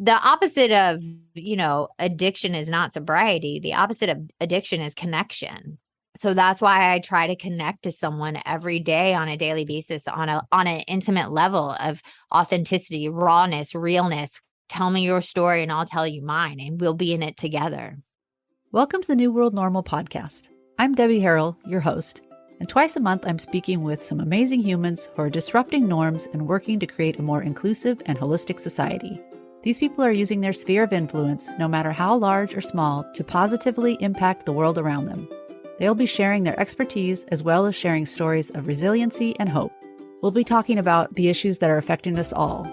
the opposite of, addiction is not sobriety. The opposite of addiction is connection. So that's why I try to connect to someone every day on a daily basis on an intimate level of authenticity, rawness, realness. Tell me your story and I'll tell you mine, and we'll be in it together. Welcome to the New World Normal podcast. I'm Debbie Harrell, your host, and twice a month I'm speaking with some amazing humans who are disrupting norms and working to create a more inclusive and holistic society. These people are using their sphere of influence, no matter how large or small, to positively impact the world around them. They'll be sharing their expertise as well as sharing stories of resiliency and hope. We'll be talking about the issues that are affecting us all,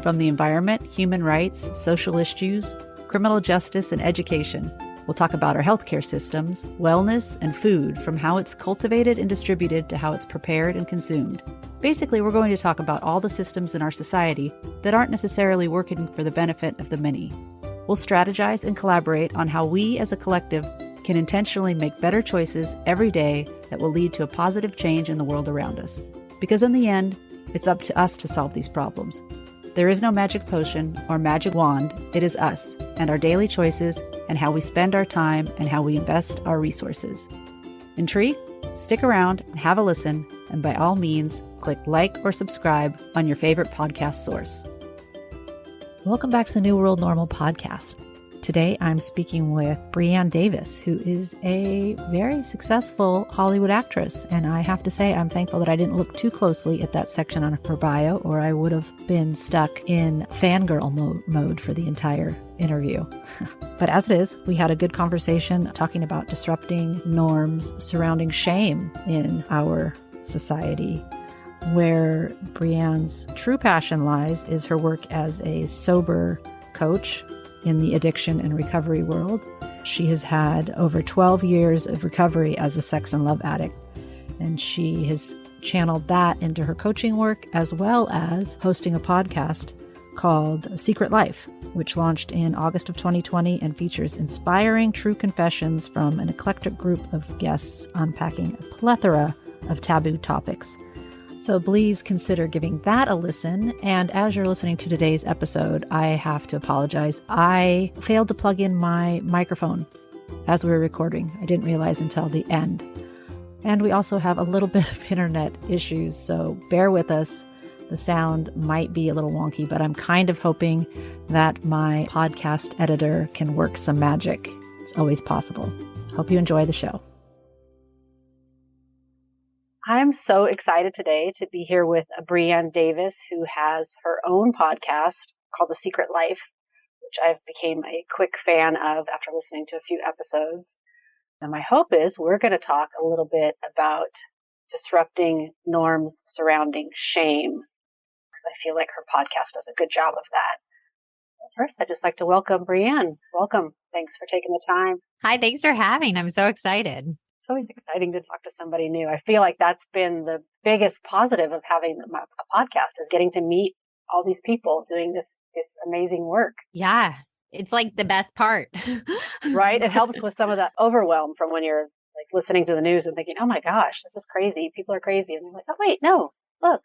from the environment, human rights, social issues, criminal justice, and education. We'll talk about our healthcare systems, wellness, and food, from how it's cultivated and distributed to how it's prepared and consumed. Basically, we're going to talk about all the systems in our society that aren't necessarily working for the benefit of the many. We'll strategize and collaborate on how we as a collective can intentionally make better choices every day that will lead to a positive change in the world around us. Because in the end, it's up to us to solve these problems. There is no magic potion or magic wand. It is us and our daily choices and how we spend our time and how we invest our resources. Intrigued? Stick around and have a listen, and by all means, click like or subscribe on your favorite podcast source. Welcome back to the New World Normal podcast. Today, I'm speaking with Brianne Davis, who is a very successful Hollywood actress. And I have to say, I'm thankful that I didn't look too closely at that section on her bio, or I would have been stuck in fangirl mode for the entire interview. But as it is, we had a good conversation talking about disrupting norms surrounding shame in our society. Where Brianne's true passion lies is her work as a sober coach in the addiction and recovery world. She has had over 12 years of recovery as a sex and love addict, and she has channeled that into her coaching work, as well as hosting a podcast called Secret Life, which launched in August of 2020 and features inspiring true confessions from an eclectic group of guests unpacking a plethora of taboo topics. So please consider giving that a listen. And as you're listening to today's episode, I have to apologize. I failed to plug in my microphone as we were recording. I didn't realize until the end. And we also have a little bit of internet issues, so bear with us. The sound might be a little wonky, but I'm kind of hoping that my podcast editor can work some magic. It's always possible. Hope you enjoy the show. I'm so excited today to be here with Brianne Davis, who has her own podcast called The Secret Life, which I've became a quick fan of after listening to a few episodes. And my hope is we're going to talk a little bit about disrupting norms surrounding shame, because I feel like her podcast does a good job of that. First, I'd just like to welcome Brianne. Welcome. Thanks for taking the time. Hi, thanks for having. I'm so excited. It's always exciting to talk to somebody new. I feel like that's been the biggest positive of having a podcast, is getting to meet all these people doing this amazing work. Yeah, it's like the best part. Right? It helps with some of that overwhelm from when you're like listening to the news and thinking, oh my gosh, this is crazy. People are crazy. And you're like, oh wait, no, look,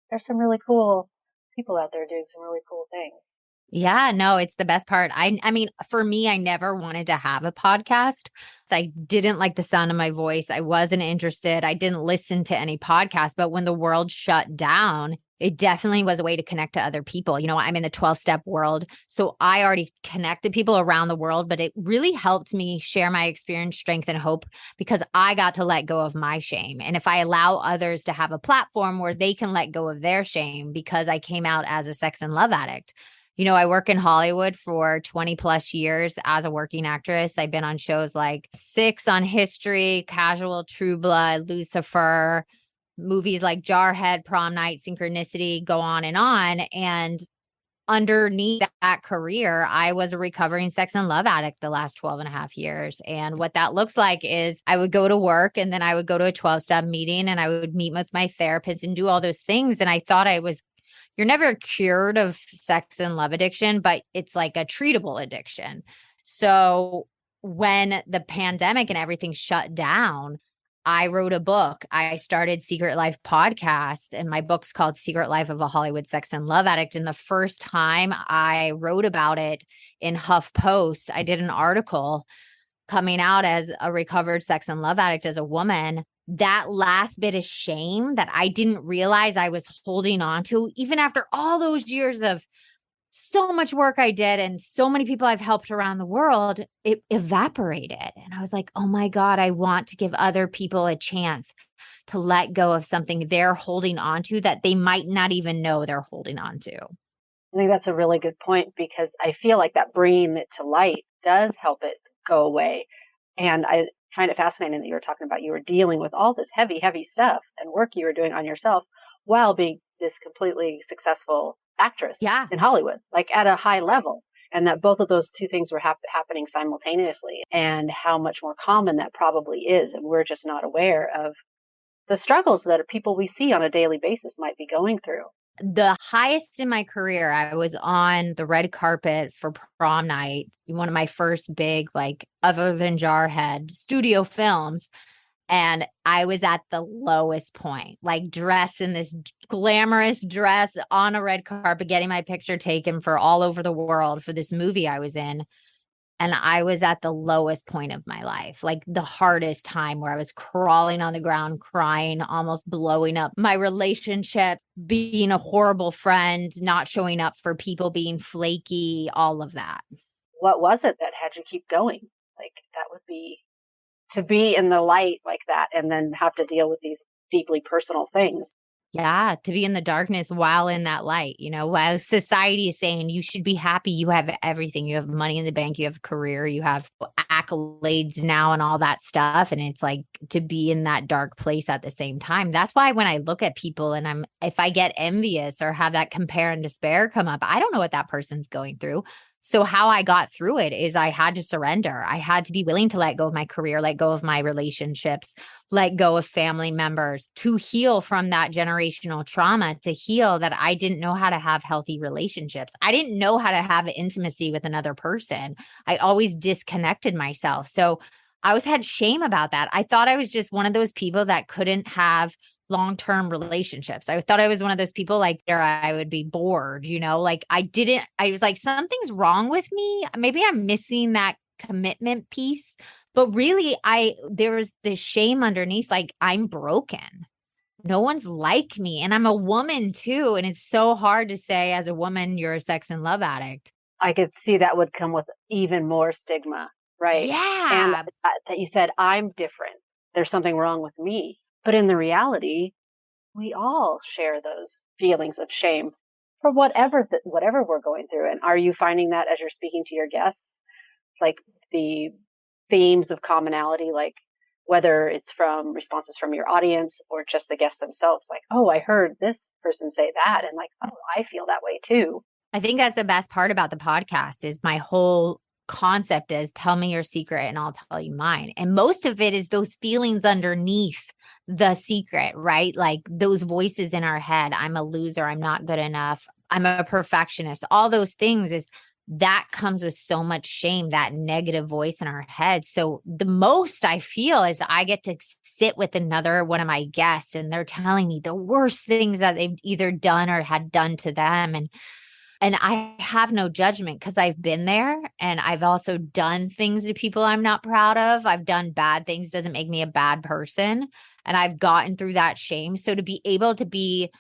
there's some really cool people out there doing some really cool things. Yeah, no, it's the best part. I mean, for me, I never wanted to have a podcast. I didn't like the sound of my voice. I wasn't interested. I didn't listen to any podcasts. But when the world shut down, it definitely was a way to connect to other people. I'm in the 12-step world, so I already connected people around the world, but it really helped me share my experience, strength, and hope, because I got to let go of my shame. And if I allow others to have a platform where they can let go of their shame, because I came out as a sex and love addict. I work in Hollywood for 20 plus years as a working actress. I've been on shows like Six on History, Casual, True Blood, Lucifer, movies like Jarhead, Prom Night, Synchronicity, go on. And underneath that career, I was a recovering sex and love addict the last 12 and a half years. And what that looks like is I would go to work and then I would go to a 12-step meeting and I would meet with my therapist and do all those things. And I thought you're never cured of sex and love addiction, but it's like a treatable addiction. So when the pandemic and everything shut down, I wrote a book. I started Secret Life podcast, and my book's called Secret Life of a Hollywood Sex and Love Addict. And the first time I wrote about it in HuffPost, I did an article coming out as a recovered sex and love addict as a woman. That last bit of shame that I didn't realize I was holding on to, even after all those years of so much work I did and so many people I've helped around the world, it evaporated. And I was like, oh my God, I want to give other people a chance to let go of something they're holding on to that they might not even know they're holding on to. I think that's a really good point, because I feel like that bringing it to light does help it go away. And I find it fascinating that you were talking about you were dealing with all this heavy, heavy stuff and work you were doing on yourself while being this completely successful actress in Hollywood, like at a high level. And that both of those two things were happening simultaneously, and how much more common that probably is. And we're just not aware of the struggles that people we see on a daily basis might be going through. The highest in my career, I was on the red carpet for prom night, one of my first big, like, other than Jarhead, studio films. And I was at the lowest point, like dressed in this glamorous dress on a red carpet, getting my picture taken for all over the world for this movie I was in. And I was at the lowest point of my life, like the hardest time, where I was crawling on the ground, crying, almost blowing up my relationship, being a horrible friend, not showing up for people, being flaky, all of that. What was it that had you keep going? Like, that would be to be in the light like that and then have to deal with these deeply personal things. Yeah, to be in the darkness while in that light, while society is saying you should be happy, you have everything, you have money in the bank, you have a career, you have accolades now and all that stuff. And it's like to be in that dark place at the same time. That's why when I look at people and if I get envious or have that compare and despair come up, I don't know what that person's going through. So how I got through it is I had to surrender. I had to be willing to let go of my career, let go of my relationships, let go of family members, to heal from that generational trauma, to heal that I didn't know how to have healthy relationships. I didn't know how to have intimacy with another person. I always disconnected myself. So I always had shame about that. I thought I was just one of those people that couldn't have long-term relationships. I thought I was one of those people like there I would be bored, like I was like, something's wrong with me. Maybe I'm missing that commitment piece. But really, there was this shame underneath, like I'm broken. No one's like me. And I'm a woman too. And it's so hard to say as a woman, you're a sex and love addict. I could see that would come with even more stigma, right? Yeah. And that you said, I'm different. There's something wrong with me. But in the reality, we all share those feelings of shame for whatever we're going through. And are you finding that as you're speaking to your guests, like the themes of commonality, like whether it's from responses from your audience or just the guests themselves, like, oh, I heard this person say that, and like, oh, I feel that way too. I think that's the best part about the podcast is my whole concept is tell me your secret and I'll tell you mine. And most of it is those feelings underneath the secret, right? Like those voices in our head. I'm a loser. I'm not good enough. I'm a perfectionist. All those things that comes with so much shame, that negative voice in our head. So the most I feel is I get to sit with another one of my guests and they're telling me the worst things that they've either done or had done to them. And I have no judgment because I've been there, and I've also done things to people I'm not proud of. I've done bad things, doesn't make me a bad person. And I've gotten through that shame. So to be able to be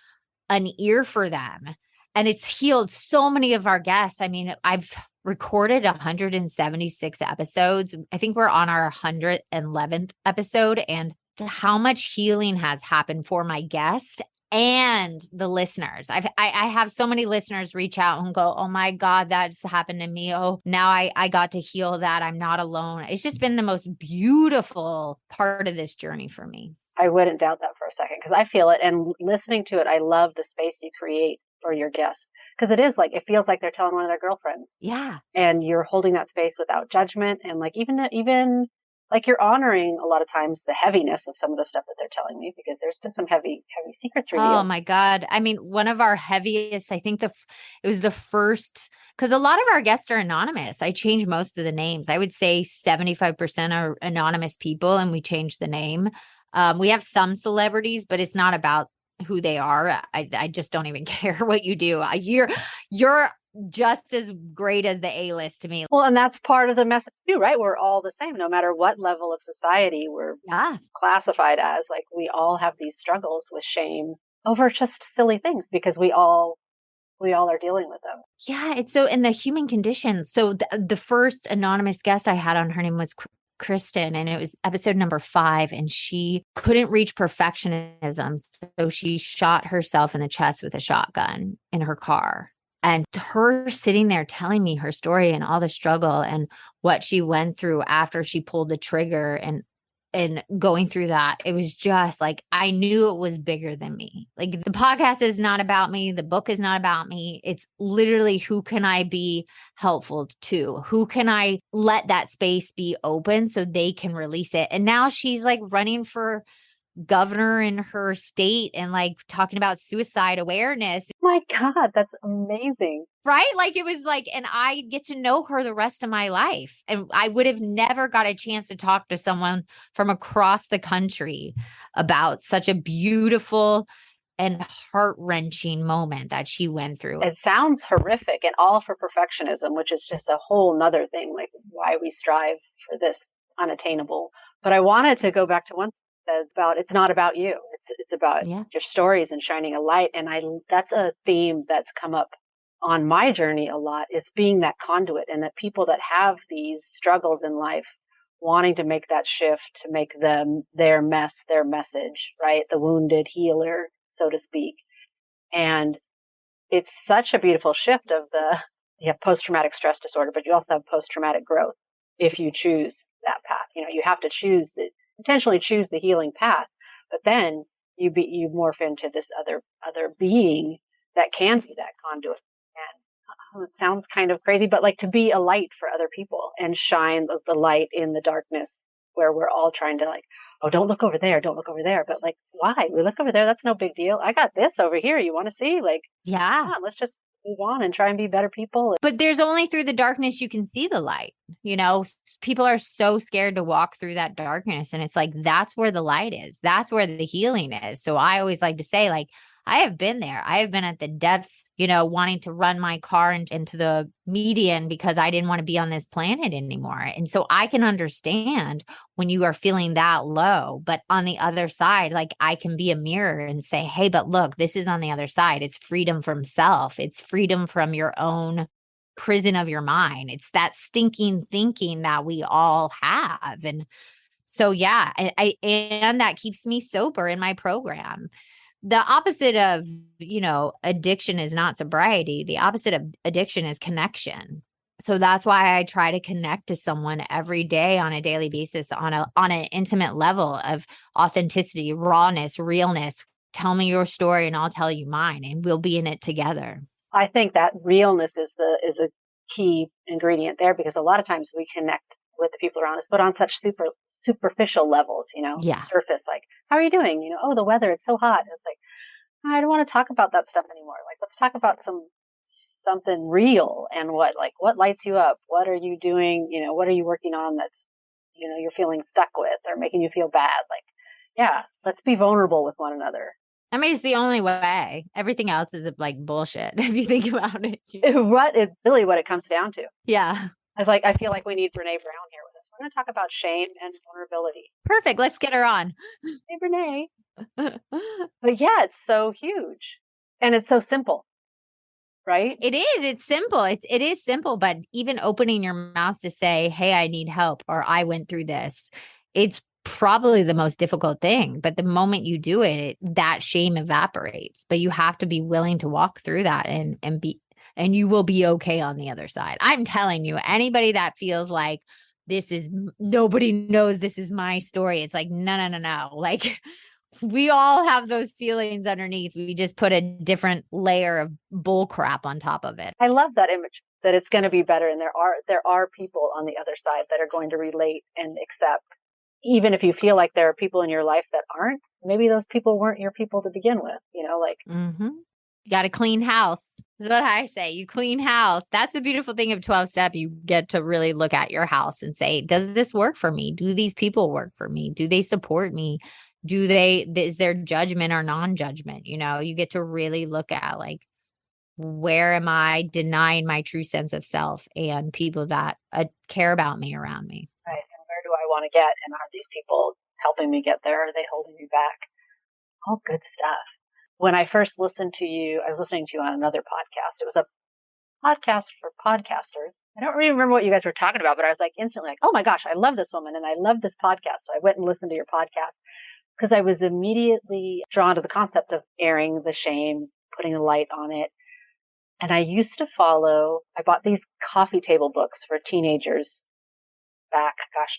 an ear for them, and it's healed so many of our guests. I mean, I've recorded 176 episodes. I think we're on our 111th episode, and how much healing has happened for my guest and the listeners. I have so many listeners reach out and go, oh my God, that's happened to me. Oh, now I got to heal that. I'm not alone. It's just been the most beautiful part of this journey for me. I wouldn't doubt that for a second, because I feel it. And listening to it, I love the space you create for your guests, because it is like, it feels like they're telling one of their girlfriends. Yeah. And you're holding that space without judgment. And like, even like you're honoring a lot of times the heaviness of some of the stuff that they're telling me, because there's been some heavy secrets revealed. Oh my God. I mean, one of our heaviest, I think it was the first, because a lot of our guests are anonymous. I changed most of the names. I would say 75% are anonymous people, and we changed the name. We have some celebrities, but it's not about who they are. I just don't even care what you do. You're just as great as the A-list to me. Well, and that's part of the message too, right? We're all the same, no matter what level of society we're classified as. Like, we all have these struggles with shame over just silly things because we all are dealing with them. Yeah, it's so in the human condition. So the first anonymous guest I had on, her name was Kristen, and it was episode number 5, and she couldn't reach perfectionism. So she shot herself in the chest with a shotgun in her car. And her sitting there telling me her story and all the struggle and what she went through after she pulled the trigger and going through that, it was just like, I knew it was bigger than me. Like, the podcast is not about me. The book is not about me. It's literally, who can I be helpful to? Who can I let that space be open so they can release it? And now she's like running for governor in her state and like talking about suicide awareness. My God, that's amazing. Right? Like, it was like, and I get to know her the rest of my life. And I would have never got a chance to talk to someone from across the country about such a beautiful and heart-wrenching moment that she went through. It sounds horrific, and all for perfectionism, which is just a whole nother thing, like why we strive for this unattainable. But I wanted to go back to one about, it's not about you. It's about your stories and shining a light. And that's a theme that's come up on my journey a lot, is being that conduit, and that people that have these struggles in life, wanting to make that shift to make them their mess, their message, right? The wounded healer, so to speak. And it's such a beautiful shift of you have post-traumatic stress disorder, but you also have post-traumatic growth if you choose that path. You know, you have to intentionally choose the healing path, but then you morph into this other being that can be that conduit. And it sounds kind of crazy, but like, to be a light for other people and shine the light in the darkness where we're all trying to, like, oh, don't look over there. Don't look over there. But like, why? We look over there. That's no big deal. I got this over here. You want to see? Like, yeah, come on, let's just move on and try and be better people. But there's only through the darkness you can see the light. You know, people are so scared to walk through that darkness. And it's like, that's where the light is. That's where the healing is. So I always like to say, like, I have been there. I have been at the depths, you know, wanting to run my car into the median because I didn't want to be on this planet anymore. And so I can understand when you are feeling that low. But on the other side, like, I can be a mirror and say, hey, but look, this is on the other side. It's freedom from self. It's freedom from your own prison of your mind. It's that stinking thinking that we all have. And so, yeah, and that keeps me sober in my program. The opposite of, you know, addiction is not sobriety. The opposite of addiction is connection. So that's why I try to connect to someone every day on a daily basis on an intimate level of authenticity, rawness, realness. Tell me your story and I'll tell you mine, and we'll be in it together. I think that realness is a key ingredient there, because a lot of times we connect with the people around us, but on such superficial levels, you know, surface, like, how are you doing? You know, oh, the weather, it's so hot. And it's like, I don't want to talk about that stuff anymore. Like, let's talk about something real, and what lights you up? What are you doing? You know, what are you working on that's, you know, you're feeling stuck with or making you feel bad? Like, yeah, let's be vulnerable with one another. I mean, it's the only way. Everything else is like bullshit if you think about it. It's really what it comes down to. Yeah. I feel like we need Brene Brown here with us. We're going to talk about shame and vulnerability. Perfect. Let's get her on. Hey, Brene. But yeah, it's so huge, and it's so simple, right? It is. It's simple. It is simple, but even opening your mouth to say, hey, I need help, or I went through this, it's probably the most difficult thing. But the moment you do it, that shame evaporates. But you have to be willing to walk through that and you will be okay on the other side. I'm telling you, anybody that feels like nobody knows this is my story, it's like, no. Like, we all have those feelings underneath. We just put a different layer of bull crap on top of it. I love that image, that it's going to be better. And there are people on the other side that are going to relate and accept. Even if you feel like there are people in your life that aren't, maybe those people weren't your people to begin with, you know, like. Mm-hmm. You got to clean house. Is what I say. You clean house. That's the beautiful thing of 12-step. You get to really look at your house and say, does this work for me? Do these people work for me? Do they support me? is there judgment or non-judgment? You get to really look at like, where am I denying my true sense of self and people that care about me around me? Right. And where do I want to get? And are these people helping me get there? Or are they holding me back? All good stuff. When I first listened to you, I was listening to you on another podcast. It was a podcast for podcasters. I don't really remember what you guys were talking about, but I was like instantly like, oh my gosh, I love this woman and I love this podcast. So I went and listened to your podcast because I was immediately drawn to the concept of airing the shame, putting a light on it. And I bought these coffee table books for teenagers back,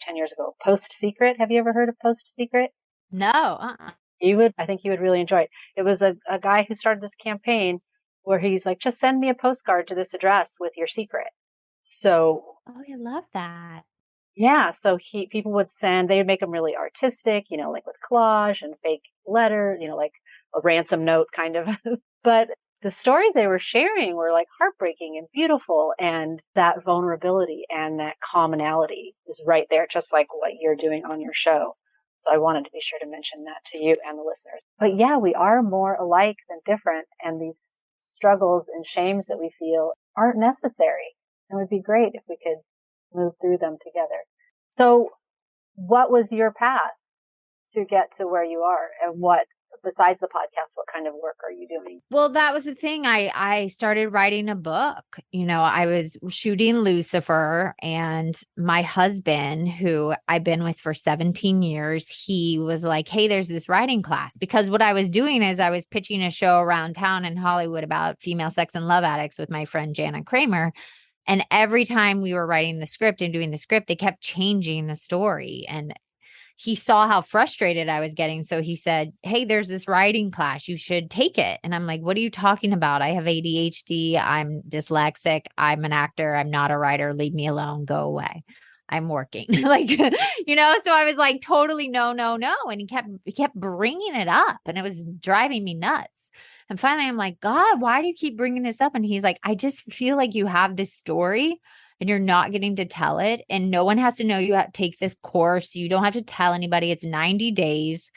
10 years ago. Post Secret. Have you ever heard of Post Secret? No. I think you would really enjoy it. It was a guy who started this campaign where he's like, just send me a postcard to this address with your secret. So, Oh, I love that. yeah. So people would they would make them really artistic, like with collage and fake letter, like a ransom note kind of. But the stories they were sharing were like heartbreaking and beautiful. And that vulnerability and that commonality is right there, just like what you're doing on your show. So I wanted to be sure to mention that to you and the listeners. But yeah, we are more alike than different. And these struggles and shames that we feel aren't necessary. And it would be great if we could move through them together. So what was your path to get to where you are? And besides the podcast, what kind of work are you doing? Well, that was the thing. I started writing a book. I was shooting Lucifer, and my husband, who I've been with for 17 years, he was like, hey, there's this writing class. Because what I was doing is I was pitching a show around town in Hollywood about female sex and love addicts with my friend Jana Kramer. And every time we were writing the script and doing the script, they kept changing the story. And he saw how frustrated I was getting. So he said, hey, there's this writing class. You should take it. And I'm like, what are you talking about? I have ADHD. I'm dyslexic. I'm an actor. I'm not a writer. Leave me alone. Go away. I'm working. So I was like, totally no, no, no. And he kept bringing it up and it was driving me nuts. And finally I'm like, God, why do you keep bringing this up? And he's like, I just feel like you have this story and you're not getting to tell it. And no one has to know you have to take this course. You don't have to tell anybody. It's 90 days.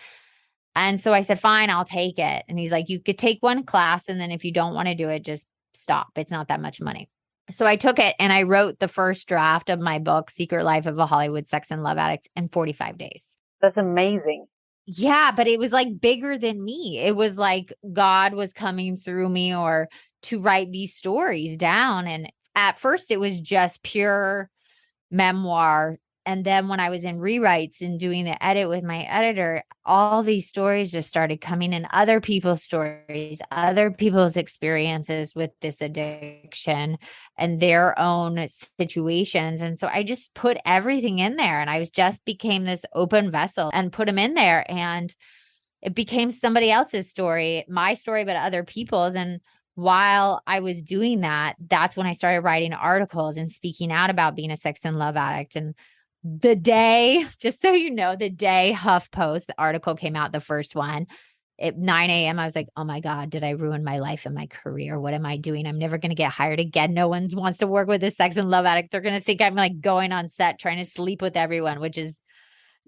And so I said, fine, I'll take it. And he's like, you could take one class. And then if you don't want to do it, just stop. It's not that much money. So I took it and I wrote the first draft of my book, Secret Life of a Hollywood Sex and Love Addict, in 45 days. That's amazing. Yeah, but it was like bigger than me. It was like God was coming through me or to write these stories down. And at first it was just pure memoir. And then when I was in rewrites and doing the edit with my editor, all these stories just started coming in, other people's stories, other people's experiences with this addiction and their own situations. And so I just put everything in there and I just became this open vessel and put them in there. And it became somebody else's story, my story, but other people's. And while I was doing that, that's when I started writing articles and speaking out about being a sex and love addict. And the day, just so you know, the day HuffPost, the article came out, the first one, at 9 a.m., I was like, oh my God, did I ruin my life and my career? What am I doing? I'm never going to get hired again. No one wants to work with a sex and love addict. They're going to think I'm like going on set trying to sleep with everyone, which is,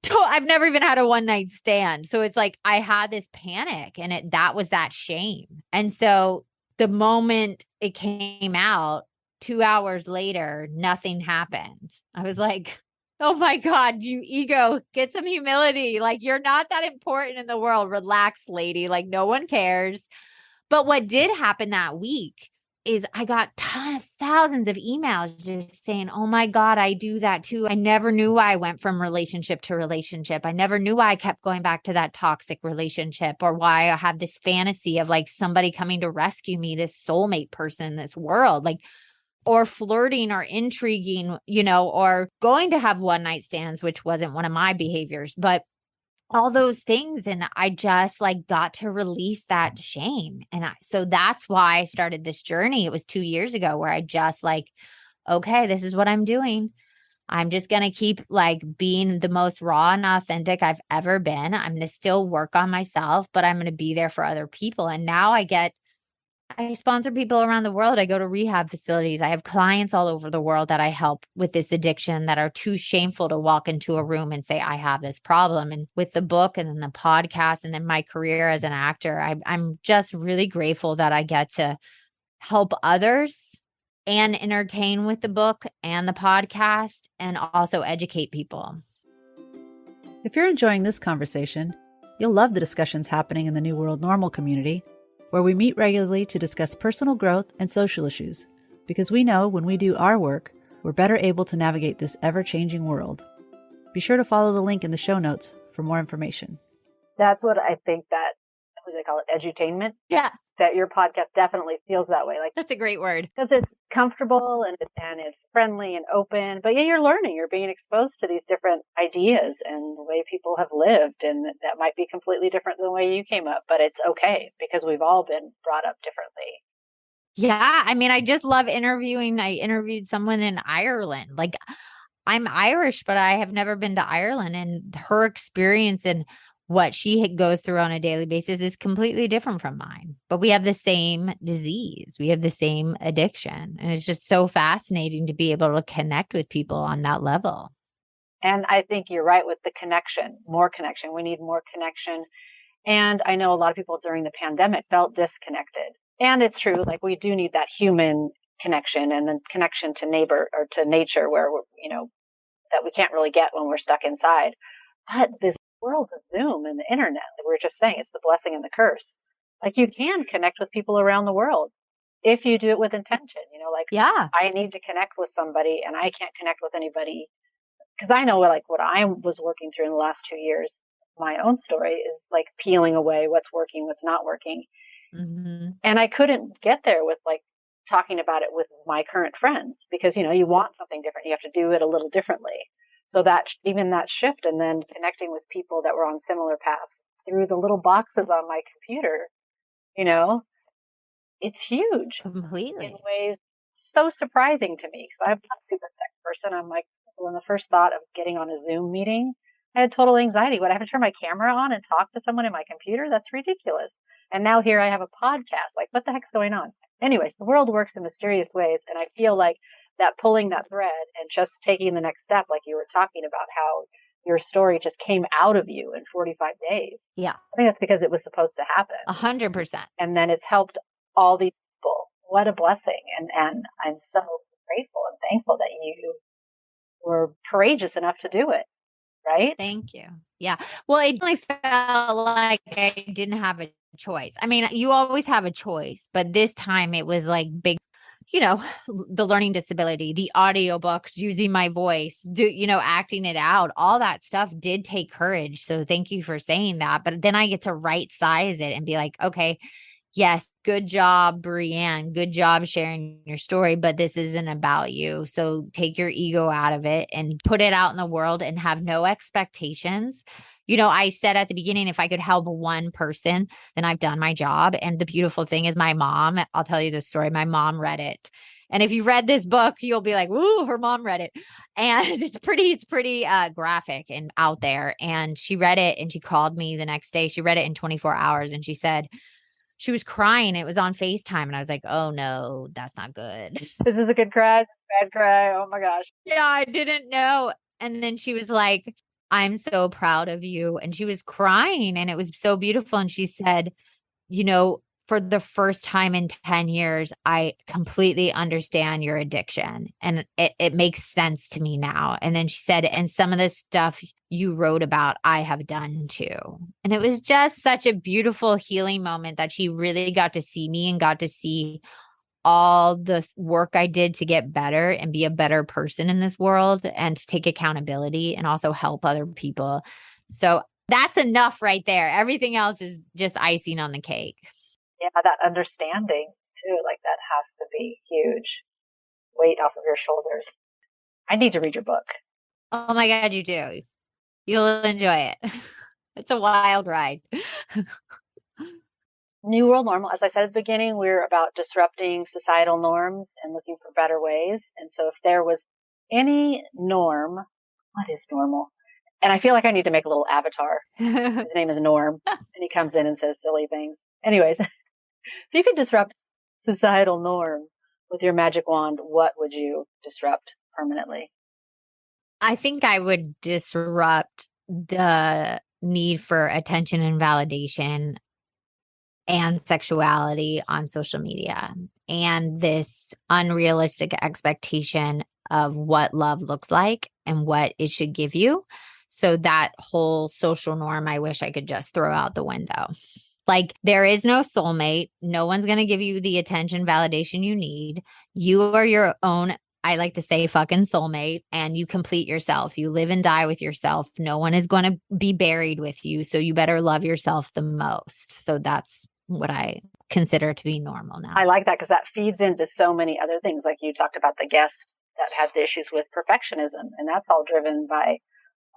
I've never even had a one night stand. So it's like, I had this panic and that was that shame. And so the moment it came out, 2 hours later, nothing happened. I was like, oh my God, you ego, get some humility. Like, you're not that important in the world. Relax, lady. Like, no one cares. But what did happen that week is I got thousands of emails just saying, oh my God, I do that too. I never knew why I went from relationship to relationship. I never knew why I kept going back to that toxic relationship or why I had this fantasy of like somebody coming to rescue me, this soulmate person in this world. Like, or flirting or intriguing, or going to have one night stands, which wasn't one of my behaviors, but all those things. And I just like got to release that shame. And so that's why I started this journey. It was 2 years ago where I just like, okay, this is what I'm doing. I'm just going to keep like being the most raw and authentic I've ever been. I'm going to still work on myself, but I'm going to be there for other people. And now I get I sponsor people around the world. I go to rehab facilities. I have clients all over the world that I help with this addiction that are too shameful to walk into a room and say, I have this problem. And with the book and then the podcast and then my career as an actor, I'm just really grateful that I get to help others and entertain with the book and the podcast and also educate people. If you're enjoying this conversation, you'll love the discussions happening in the New World Normal community, where we meet regularly to discuss personal growth and social issues, because we know when we do our work, we're better able to navigate this ever-changing world. Be sure to follow the link in the show notes for more information. That's what I think that, what do they call it, edutainment? Yeah. That your podcast definitely feels that way. Like, that's a great word. Because it's comfortable and it's friendly and open, but yeah, you're learning, you're being exposed to these different ideas and the way people have lived, and that might be completely different than the way you came up, but it's okay because we've all been brought up differently. Yeah. I mean, I just love interviewing. I interviewed someone in Ireland. Like, I'm Irish, but I have never been to Ireland, and her experience and what she goes through on a daily basis is completely different from mine. But we have the same disease. We have the same addiction. And it's just so fascinating to be able to connect with people on that level. And I think you're right with the connection, more connection. We need more connection. And I know a lot of people during the pandemic felt disconnected. And it's true, like we do need that human connection and then connection to neighbor or to nature where, that we can't really get when we're stuck inside. But this world of Zoom and the internet that we were just saying, it's the blessing and the curse. Like you can connect with people around the world if you do it with intention, yeah, I need to connect with somebody and I can't connect with anybody because I know like what I was working through in the last 2 years. My own story is like peeling away what's working, what's not working. Mm-hmm. And I couldn't get there with like talking about it with my current friends because, you want something different. You have to do it a little differently. So that even that shift and then connecting with people that were on similar paths through the little boxes on my computer, it's huge. Completely. In ways so surprising to me because I'm not a super tech person. I'm like, when the first thought of getting on a Zoom meeting, I had total anxiety. Would I have to turn my camera on and talk to someone in my computer? That's ridiculous. And now here I have a podcast. Like, what the heck's going on? Anyways, the world works in mysterious ways. And I feel like that pulling that thread and just taking the next step, like you were talking about how your story just came out of you in 45 days. Yeah. I think that's because it was supposed to happen. 100%. And then it's helped all these people. What a blessing. And I'm so grateful and thankful that you were courageous enough to do it. Right? Thank you. Yeah. Well, it really felt like I didn't have a choice. I mean, you always have a choice, but this time it was like big, the learning disability, the audiobook, using my voice, acting it out, all that stuff did take courage. So thank you for saying that. But then I get to right size it and be like, okay, yes, good job, Brianne. Good job sharing your story, but this isn't about you. So take your ego out of it and put it out in the world and have no expectations. I said at the beginning, if I could help one person, then I've done my job. And the beautiful thing is my mom, I'll tell you this story. My mom read it. And if you read this book, you'll be like, "Woo, her mom read it." And it's pretty graphic and out there. And she read it and she called me the next day. She read it in 24 hours and she said, she was crying. It was on FaceTime. And I was like, oh no, that's not good. This is a good cry, bad cry. Oh my gosh. Yeah, I didn't know. And then she was like, I'm so proud of you. And she was crying and it was so beautiful. And she said, for the first time in 10 years, I completely understand your addiction and it makes sense to me now. And then she said, and some of the stuff you wrote about, I have done too. And it was just such a beautiful healing moment that she really got to see me and got to see all the work I did to get better and be a better person in this world and to take accountability and also help other people. So that's enough right there. Everything else is just icing on the cake. Yeah, that understanding too, like that has to be huge. Weight off of your shoulders. I need to read your book. Oh my God, you do. You'll enjoy it. It's a wild ride. New World Normal, as I said at the beginning, we're about disrupting societal norms and looking for better ways. And so if there was any norm, what is normal? And I feel like I need to make a little avatar. His name is Norm. And he comes in and says silly things. Anyways, if you could disrupt societal norm with your magic wand, what would you disrupt permanently? I think I would disrupt the need for attention and validation and sexuality on social media and this unrealistic expectation of what love looks like and what it should give you. So that whole social norm, I wish I could just throw out the window. Like, there is no soulmate. No one's going to give you the attention, validation you need. You are your own, I like to say, fucking soulmate, and you complete yourself. You live and die with yourself. No one is going to be buried with you. So you better love yourself the most. So that's what I consider to be normal now. I like that because that feeds into so many other things. Like you talked about the guest that had the issues with perfectionism, and that's all driven by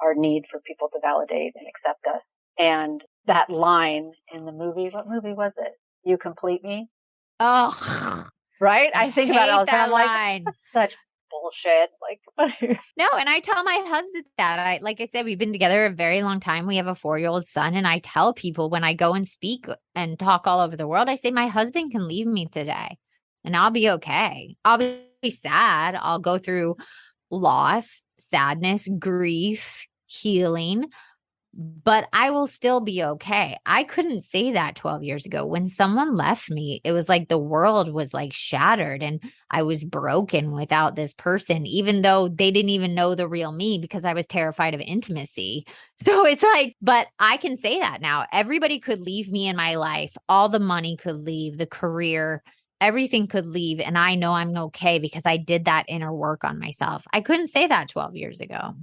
our need for people to validate and accept us. And that line in the movie, what movie was it? You Complete Me? Oh, Right? I think about it all the time. I'm like, line. that's such bullshit. Like, No, and I tell my husband that. Like I said, we've been together a very long time. We have a 4-year-old son, and I tell people when I go and speak and talk all over the world, I say my husband can leave me today, and I'll be okay. I'll be sad. I'll go through loss, sadness, grief, healing, but I will still be okay. I couldn't say that 12 years ago. When someone left me, it was like the world was like shattered and I was broken without this person, even though they didn't even know the real me because I was terrified of intimacy. So it's like, but I can say that now. Everybody could leave me in my life. All the money could leave, the career, everything could leave. And I know I'm okay because I did that inner work on myself. I couldn't say that 12 years ago.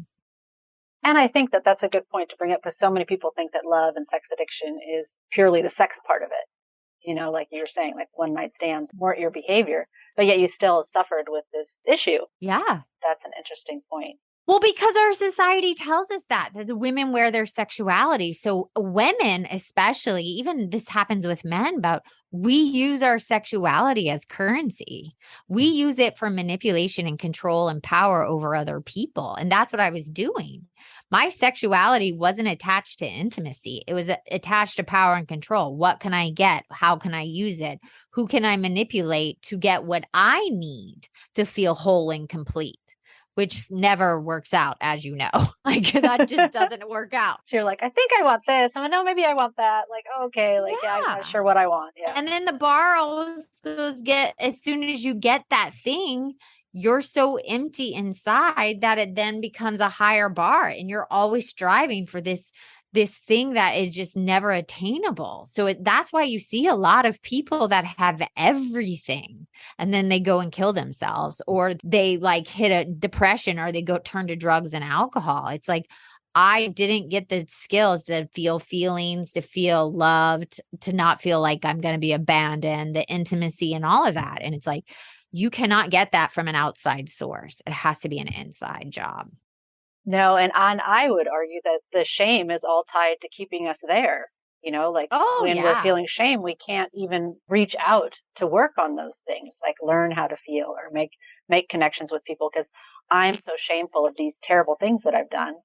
and I think that that's a good point to bring up because so many people think that love and sex addiction is purely the sex part of it. You know, like you were saying, like one night stands, more your behavior, but yet you still suffered with this issue. Yeah. That's an interesting point. Well, because our society tells us that the women wear their sexuality. So women, especially, even this happens with men, but we use our sexuality as currency. We use it for manipulation and control and power over other people. And that's what I was doing. My sexuality wasn't attached to intimacy. It was attached to power and control. What can I get? How can I use it? Who can I manipulate to get what I need to feel whole and complete? Which never works out, as you know. Like, that just doesn't work out. You're like, I think I want this. I'm like, no, maybe I want that. Like, okay, like, yeah, I'm not sure what I want. Yeah. And then the bar always goes as soon as you get that thing, you're so empty inside that it then becomes a higher bar and you're always striving for this thing that is just never attainable. So that's why you see a lot of people that have everything and then they go and kill themselves, or they like hit a depression, or they go turn to drugs and alcohol. It's like, I didn't get the skills to feel feelings, to feel loved, to not feel like I'm going to be abandoned, the intimacy and all of that. And it's like, you cannot get that from an outside source. It has to be an inside job. No, and I would argue that the shame is all tied to keeping us there. You know, like when we're feeling shame, we can't even reach out to work on those things, like learn how to feel or make connections with people, because I'm so shameful of these terrible things that I've done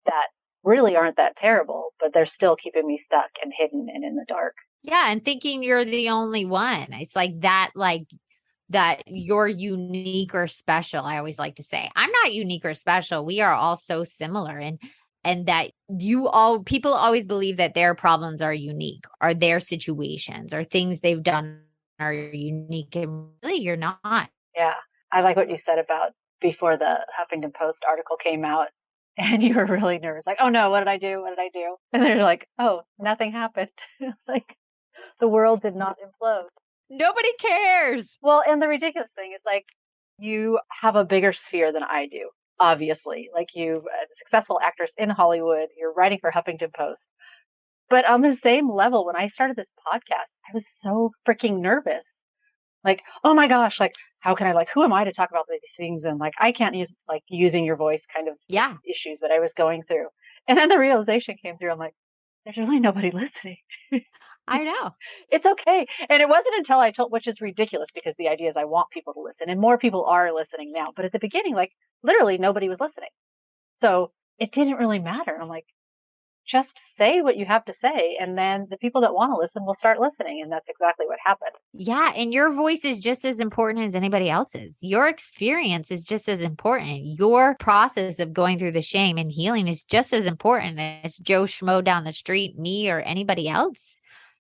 that really aren't that terrible, but they're still keeping me stuck and hidden and in the dark. Yeah, and thinking you're the only one. It's like that you're unique or special. I always like to say, I'm not unique or special. We are all so similar. And that people always believe that their problems are unique, or their situations or things they've done are unique. And really, you're not. Yeah. I like what you said about before the Huffington Post article came out and you were really nervous. Like, oh no, what did I do? What did I do? And they're like, oh, nothing happened. Like, the world did not implode. Nobody cares. Well, and the ridiculous thing is, like, you have a bigger sphere than I do, obviously. Like, you successful actress in Hollywood, you're writing for Huffington Post. But on the same level, when I started this podcast, I was so freaking nervous. Like, oh my gosh, like, how can I, like, who am I to talk about these things? And like, I can't use, like, using your voice kind of issues that I was going through. And then the realization came through. I'm like, there's really nobody listening. I know. It's okay. And it wasn't until I told, which is ridiculous because the idea is I want people to listen, and more people are listening now. But at the beginning, like, literally nobody was listening. So it didn't really matter. I'm like, just say what you have to say. And then the people that want to listen will start listening. And that's exactly what happened. Yeah. And your voice is just as important as anybody else's. Your experience is just as important. Your process of going through the shame and healing is just as important as Joe Schmo down the street, me, or anybody else.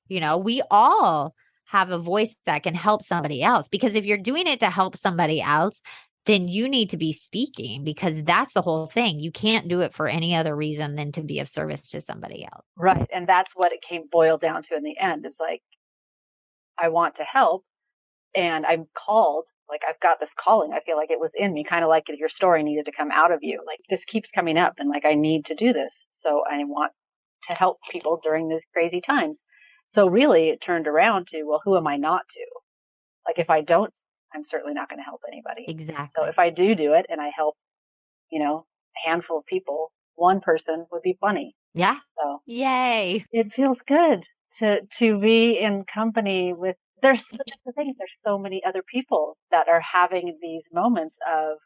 We all have a voice that can help somebody else, because if you're doing it to help somebody else, then you need to be speaking, because that's the whole thing. You can't do it for any other reason than to be of service to somebody else. Right. And that's what it boiled down to in the end. It's like, I want to help, and I'm called. Like, I've got this calling. I feel like it was in me, kind of like your story needed to come out of you. Like, this keeps coming up, and like, I need to do this. So I want to help people during these crazy times. So really it turned around to, well, who am I not to? Like, if I don't, I'm certainly not going to help anybody. Exactly. So if I do it and I help, a handful of people, one person would be funny. Yeah. So yay. It feels good to be in company with, that's the thing, there's so many other people that are having these moments of,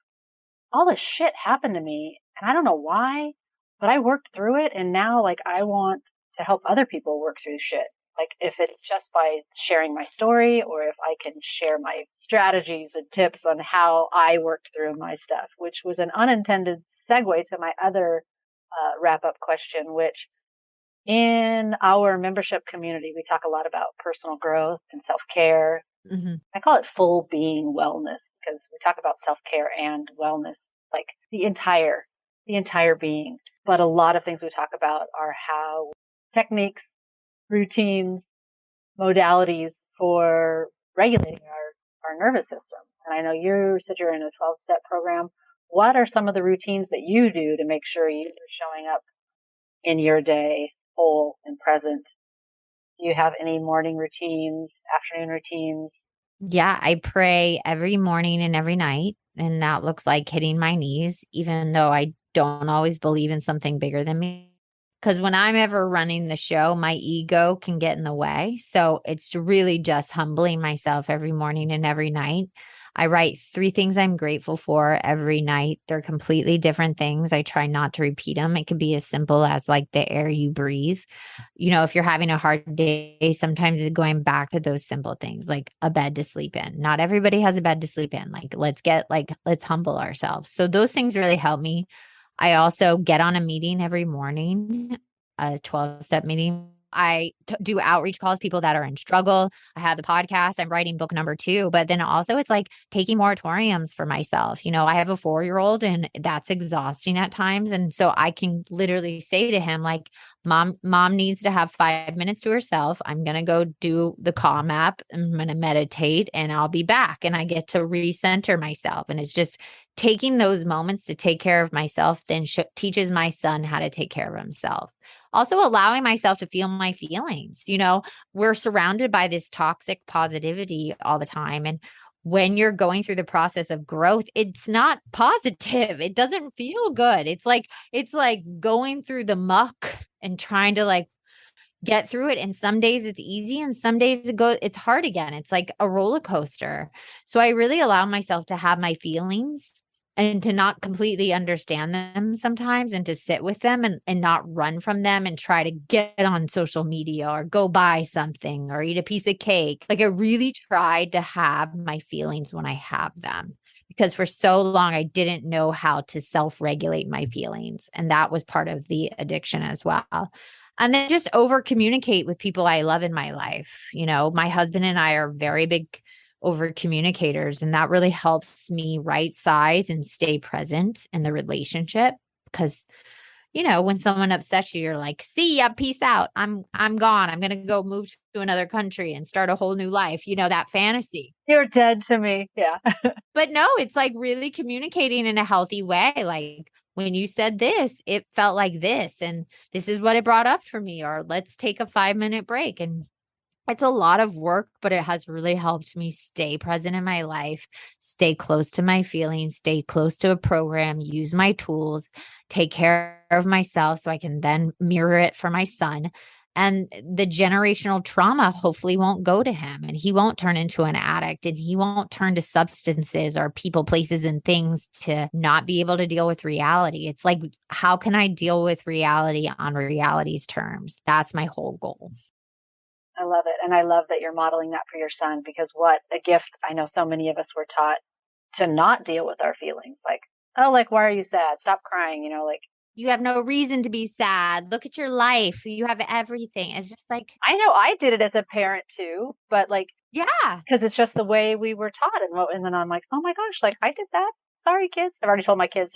all this shit happened to me and I don't know why, but I worked through it, and now like I want to help other people work through shit. Like, if it's just by sharing my story, or if I can share my strategies and tips on how I worked through my stuff, which was an unintended segue to my other wrap-up question, which in our membership community, we talk a lot about personal growth and self-care. Mm-hmm. I call it full being wellness, because we talk about self-care and wellness, like the entire being. But a lot of things we talk about are how techniques, routines, modalities for regulating our nervous system. And I know you said you're in a 12-step program. What are some of the routines that you do to make sure you are showing up in your day whole and present? Do you have any morning routines, afternoon routines? Yeah, I pray every morning and every night. And that looks like hitting my knees, even though I don't always believe in something bigger than me. Because when I'm ever running the show, my ego can get in the way. So it's really just humbling myself every morning and every night. I write 3 things I'm grateful for every night. They're completely different things. I try not to repeat them. It could be as simple as like the air you breathe. If you're having a hard day, sometimes it's going back to those simple things, like a bed to sleep in. Not everybody has a bed to sleep in. Let's humble ourselves. So those things really help me. I also get on a meeting every morning, a 12-step meeting. I do outreach calls, people that are in struggle. I have the podcast. I'm writing book number 2, but then also it's like taking moratoriums for myself. I have a 4-year-old, and that's exhausting at times. And so I can literally say to him, like, mom needs to have 5 minutes to herself. I'm going to go do the Calm app. I'm going to meditate, and I'll be back. And I get to recenter myself. And it's just taking those moments to take care of myself then teaches my son how to take care of himself. Also allowing myself to feel my feelings. We're surrounded by this toxic positivity all the time. And when you're going through the process of growth, it's not positive. It doesn't feel good. It's like going through the muck and trying to like get through it. And some days it's easy, and some days it's hard again. It's like a roller coaster. So I really allow myself to have my feelings and to not completely understand them sometimes, and to sit with them and not run from them and try to get on social media or go buy something or eat a piece of cake. Like, I really tried to have my feelings when I have them, because for so long I didn't know how to self-regulate my feelings. And that was part of the addiction as well. And then just over communicate with people I love in my life. My husband and I are very big over communicators, and that really helps me right size and stay present in the relationship. Because when someone upsets you, you're like, see ya, peace out, I'm gone, I'm gonna go move to another country and start a whole new life, that fantasy. You're dead to me. Yeah. But no, it's like really communicating in a healthy way. Like, when you said this, it felt like this, and this is what it brought up for me, or let's take a 5-minute break. And it's a lot of work, but it has really helped me stay present in my life, stay close to my feelings, stay close to a program, use my tools, take care of myself so I can then mirror it for my son. And the generational trauma hopefully won't go to him, and he won't turn into an addict, and he won't turn to substances or people, places, and things to not be able to deal with reality. It's like, how can I deal with reality on reality's terms? That's my whole goal. I love it. And I love that you're modeling that for your son, because what a gift. I know so many of us were taught to not deal with our feelings. Like, oh, like, why are you sad? Stop crying. Like, you have no reason to be sad. Look at your life. You have everything. It's just like, I know I did it as a parent too, but like, yeah, because it's just the way we were taught. And then I'm like, oh my gosh, like I did that. Sorry, kids. I've already told my kids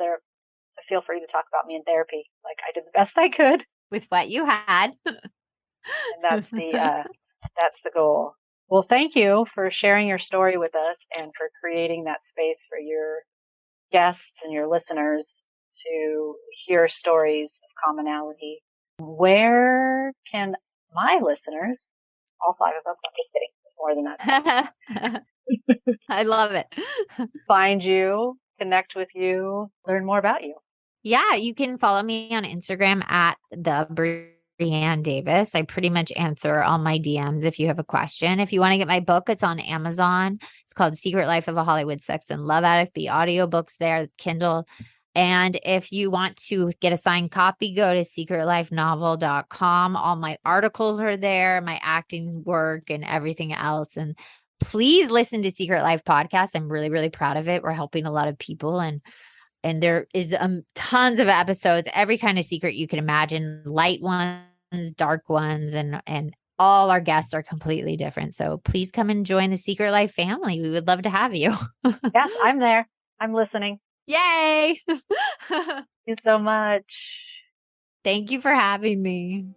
feel free to talk about me in therapy. Like I did the best I could with what you had. And that's the goal. Well, thank you for sharing your story with us and for creating that space for your guests and your listeners to hear stories of commonality. Where can my listeners, all 5 of them, I'm just kidding, more than that, I love it, find you, connect with you, learn more about you? Yeah, you can follow me on Instagram at Brianne Davis. I pretty much answer all my DMs if you have a question. If you want to get my book, it's on Amazon. It's called The Secret Life of a Hollywood Sex and Love Addict. The audiobook's there, Kindle. And if you want to get a signed copy, go to secretlifenovel.com. All my articles are there, my acting work and everything else. And please listen to Secret Life Podcast. I'm really, really proud of it. We're helping a lot of people, and there is tons of episodes, every kind of secret you can imagine, light ones, dark ones, and all our guests are completely different. So please come and join the Secret Life family. We would love to have you. Yes, I'm there. I'm listening. Yay. Thank you so much. Thank you for having me.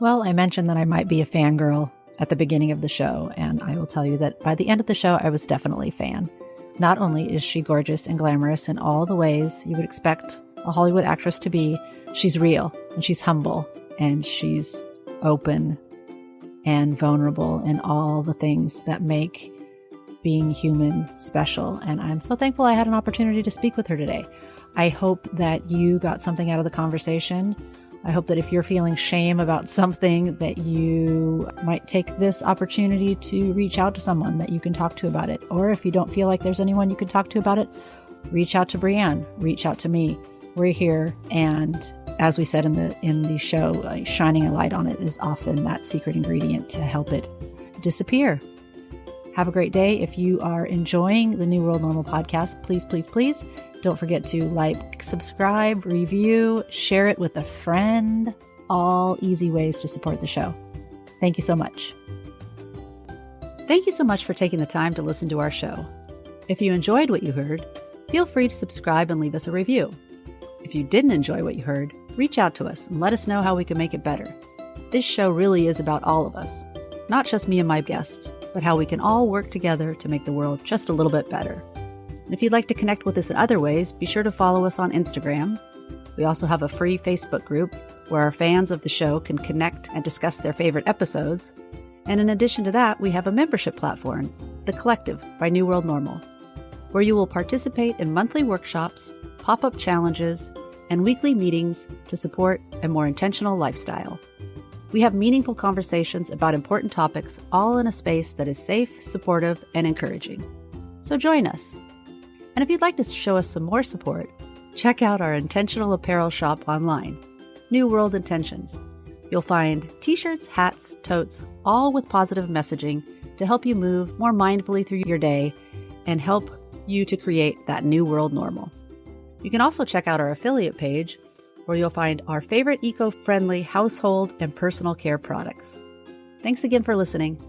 Well, I mentioned that I might be a fangirl at the beginning of the show, and I will tell you that by the end of the show, I was definitely a fan. Not only is she gorgeous and glamorous in all the ways you would expect a Hollywood actress to be, she's real and she's humble and she's open and vulnerable in all the things that make being human special. And I'm so thankful I had an opportunity to speak with her today. I hope that you got something out of the conversation. I hope that if you're feeling shame about something, that you might take this opportunity to reach out to someone that you can talk to about it. Or if you don't feel like there's anyone you can talk to about it, reach out to Brianne, reach out to me. We're here. And as we said in the show, shining a light on it is often that secret ingredient to help it disappear. Have a great day. If you are enjoying the New World Normal podcast, please, please, please don't forget to like, subscribe, review, share it with a friend. All easy ways to support the show. Thank you so much. Thank you so much for taking the time to listen to our show. If you enjoyed what you heard, feel free to subscribe and leave us a review. If you didn't enjoy what you heard, reach out to us and let us know how we can make it better. This show really is about all of us, not just me and my guests, but how we can all work together to make the world just a little bit better. And if you'd like to connect with us in other ways, be sure to follow us on Instagram. We also have a free Facebook group where our fans of the show can connect and discuss their favorite episodes. And in addition to that, we have a membership platform, The Collective by New World Normal, where you will participate in monthly workshops, pop-up challenges, and weekly meetings to support a more intentional lifestyle. We have meaningful conversations about important topics, all in a space that is safe, supportive, and encouraging. So join us. And if you'd like to show us some more support, check out our intentional apparel shop online, New World Intentions. You'll find t-shirts, hats, totes, all with positive messaging to help you move more mindfully through your day and help you to create that new world normal. You can also check out our affiliate page, where you'll find our favorite eco-friendly household and personal care products. Thanks again for listening.